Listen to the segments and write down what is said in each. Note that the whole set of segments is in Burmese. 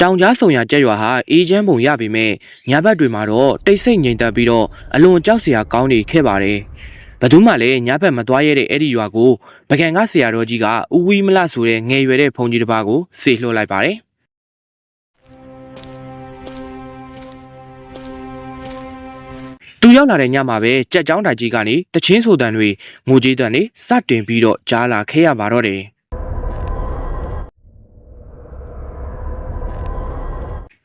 တောင်ကြားဆုံရကြက်ရွာဟာအေးချမ်းပုံရပေမဲ့ညာဘက်တွေမှာတော့တိတ်ဆိတ်ငြိမ်သက်ပြီးတော့အလွန်ကြောက်စရာကောင်းနေခဲ့ပါတယ်။ဘယ်သူမှလည်းညာဘက်မသွားရတဲ့အဲ့ဒီရွာကိုပကံကဆရာတော်ကြီးကဦးဝီမလဆိုတဲ့ငယ်ရွယ်တဲ့ဘုန်းကြီးတစ်ပါးကိုစေလွှတ်လိုက်ပါတယ်။သူရောက်လာတဲ့ညမှာပဲကြက်ကြောင်းတိုင်ကြီးကနေတချင်းဆိုတန်တွေငိုကြီးတန်တွေစတင်ပြီးတော့ကြားလာခဲ့ရပါတော့တယ်။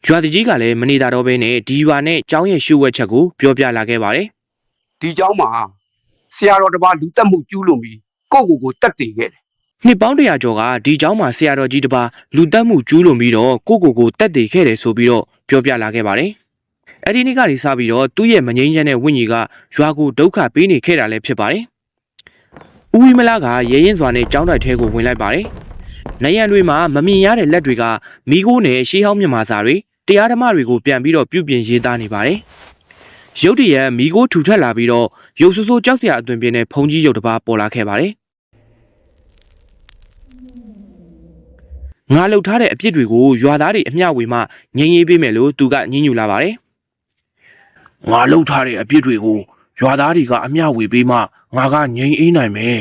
ရွာတကြီးကလည်းမနေတာတော့ဘဲနဲ့ဒီရွာနဲ့ကျောင်းရဲ့ရှုဝက်ချက်ကိုပြောပြလာခဲ့ပါတယ်။ဒီကျောင်းမှာဆရာတော်တစ်ပါးလူတက်မှုကျူးလွန်ပြီးကိုတက်တည်ခဲ့တယ်။နှစ်ပေါင်း100ကျော်ကဒီကျောင်းမှာဆရာတော်ကြီးတစ်ပါးလူတက်မှုကျူးလွန်ပြီးတော့ကိုတက်တည်ခဲ့တယ်ဆိုပြီးတော့ပြောပြလာခဲ့ပါတယ်။အဲ့ဒီနေ့ကနေစပြီးတော့သူ့ရဲ့မငြိမ်းချမ်းတဲ့ဝိညာဉ်ကရွာကိုဒုက္ခပေးနေခဲ့တာလည်းဖြစ်ပါတယ်။ဦးဝီမလာကရဲရင်စွာနဲ့ကျောင်းတိုက်ထဲကိုဝင်လိုက်ပါတယ်။နေရန်တွေမှာမမြင်ရတဲ့လက်တွေကမိခိုးနဲ့ရှေးဟောင်းမြန်မာစာတွေတရားဓမ္မတွေကိုပြန်ပြီးတော့ပြုပြင်ရေးသားနေပါတယ်။ရုပ်တရက်မိခိုးထူထပ်လာပြီးတော့ရုပ်ဆိုးဆိုးကြောက်စရာအသွင်ပြင်းတဲ့ဖုန်ကြီးရုပ်တစ်ပါးပေါ်လာခဲ့ပါတယ်။ငါလှုပ်ထားတဲ့အပြစ်တွေကိုရွာသားတွေအမျှဝေမှငြိမ်းရေးပေးမယ်လို့သူကညှဉ်းညူလာပါတယ်။ငါလှုပ်ထားတဲ့အပြစ်တွေကိုရွာသားတွေကအမျှဝေပေးမှငါကငြိမ်းအေးနိုင်မယ်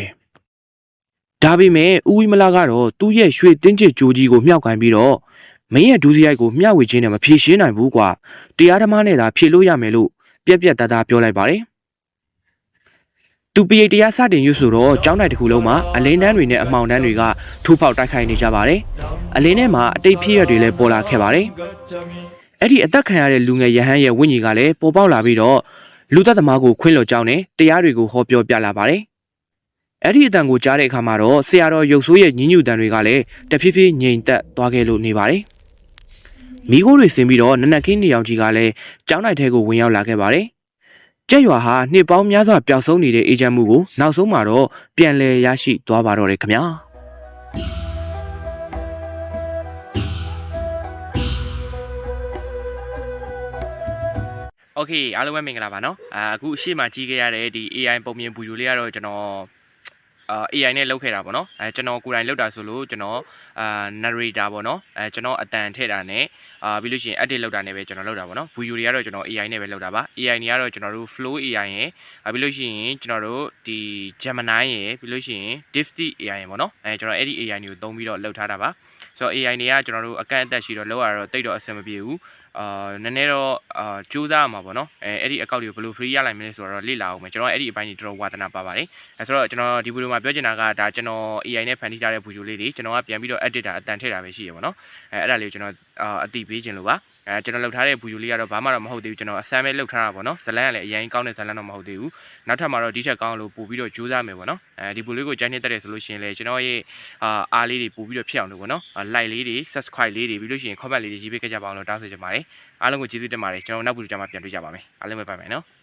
။ဒါပေမဲ့ဦးဝီမလာကတော့သူ့ရဲ့ရွှေတင်းချစ်ကြိုးကြီးကိုမြှောက်ကင်ပြီးတော့မင်းရဲ့ဒူးစရိုက်ကိုမျှဝေခြင်းနဲ့မဖြေရှင်းနိုင်ဘူးကွာတရားဓမ္မနဲ့သာဖြေလို့ရမယ်လို့ပြက်ပြက်သားသားပြောလိုက်ပါတယ်သူပိယတရားစတင်ရွဆိုတော့ကျောင်းတိုင်တစ်ခုလုံးမှာအလင်းတန်းတွေနဲ့အမှောင်တန်းတွေကထိုးပေါက်တိုက်ခိုက်နေကြပါတယ်အလင်းထဲမှာအတိတ်ဖြစ်ရတွေလည်းပေါ်လာခဲ့ပါတယ်အဲ့ဒီအသက်ခံရတဲ့လူငယ်ရဟန်းရဲ့ဝိညာဉ်ကလည်းပေါ်ပေါက်လာပြီးတော့လူသက်သမားကိုခွင့်လွှတ်ကြောင်းနဲ့တရားတွေကိုဟောပြောပြလာပါတယ်အဲ့ဒီအတန်ကိုကြားတဲ့အခါမှာတော့ဆရာတော်ရုပ်ဆိုးရဲ့ညဉ်းညူတန်တွေကလည်းတဖြည်းဖြည်းငြိမ်သက်သွားခဲ့လို့နေပါတယ်မိခိုးတွေဆင်းပြီးတော့နနက်ခင်းနေအောင်ကြီးကလည်းကျောင်းတိုင်ထဲကိုဝင်ရောက်လာခဲ့ပါတယ်။ကျက်ရွာဟာနှစ်ပေါင်းများစွာပျောက်ဆုံးနေတဲ့အေဂျင့်မှုကိုနောက်ဆုံးမှာတော့ပြန်လည်ရရှိသွားပါတော့တယ်ခင်ဗျာ။ Okay အားလုံးပဲမင်္ဂလာပါနော်။အခုအရှိမကြီးခဲ့ရတဲ့ဒီ AI ပုံမြင်ဗီဒီယိုလေးကတော့ကျွန်တော်AI နဲ့လုပ်ခဲ့တာပေါ့နော်ကျွန်တော်ကိုယ်တိုင်လုပ်တာဆိုလို့ကျွန်တော် narrator ပေါ့နော်ကျွန်တော်အတန်ထည့်တာနဲ့ပြီးလို့ရှိရင် edit လုပ်တာနဲ့ပဲကျွန်တော်လုပ်တာပေါ့နော်ဗီဒီယိုတွေကတော့ကျွန်တော် AI နဲ့ပဲလုပ်တာပါ AI တွေကတော့ကျွန်တော်တို့ flow AI ရယ်ပြီးလို့ရှိရင်ကျွန်တော်တို့ဒီ Gemini ရယ်ပြီးလို့ရှိရင် DeepSeek AI ရယ်ပေါ့နော်ကျွန်တော်အဲ့ဒီ AI တွေကိုသုံးပြီးတော့လုပ်ထားတာပါဆိုတော့ AI တွေကကျွန်တော်တို့အကန့်အသတ်ရှိတော့လောက်ရတော့တိတ်တော့အဆင်မပြေဘူးနည်းနည်းတော့ကြိုးစားမှာပေါ့နော်အဲ့ဒီအကောင့်တွေကိုဘယ်လို free ရနိုင်မလဲဆိုတော့လေ့လာအောင်မယ်ကျွန်တော်အဲ့ဒီအပိုင်းကြီးတော်တော်ဝါသနာပါပါတယ်ဆိုတော့ကျွန်တော်ဒီဗီဒီယိုမှာပြောချင်တာကဒါကျွန်တော် AI နဲ့ဖန်တီးထားတဲ့ဗီဒီယိုလေးတွေကျွန်တော်ကပြန်ပြီးတော့ edit တာအတန်ထည့်တာပဲရှိရပါတော့အဲ့ဒါလေးကိုကျွန်တော်အတိပေးခြင်းလို့ပါကျွန်တော်လုပ်ထားတဲ့ဗီဒီယိုလေးကတော့ဘာမှတော့မဟုတ်သေးဘူးကျွန်တော်အစမ်းပဲလုပ်ထားတာပေါ့နော်ဇလန်းကလည်းအရင်ကောင်းတဲ့ဇလန်းတော့မဟုတ်သေးဘူးနောက်ထပ်မှာတော့ဒီထက်ကောင်းလို့ပို့ပြီးတော့ကြိုးစားမယ်ပေါ့နော်ဒီဗီဒီယိုလေးကိုကြိုက်နေတဲ့ဆိုလို့ရှိရင်လည်းကျွန်တော်ရဲ့အားလေးတွေပို့ပြီးတော့ဖြစ်အောင်လို့ပေါ့နော် like လေးတွေ subscribe လေးတွေပြီးလို့ရှိရင် comment လေးတွေရေးပေးခဲ့ကြပါအောင်လို့တောင်းဆိုချင်ပါတယ်အားလုံးကိုကျေးဇူးတင်ပါတယ်ကျွန်တော်နောက်ဗီဒီယိုကြမှာပြန်တွေ့ကြပါမယ်အားလုံးပဲ拜拜နော်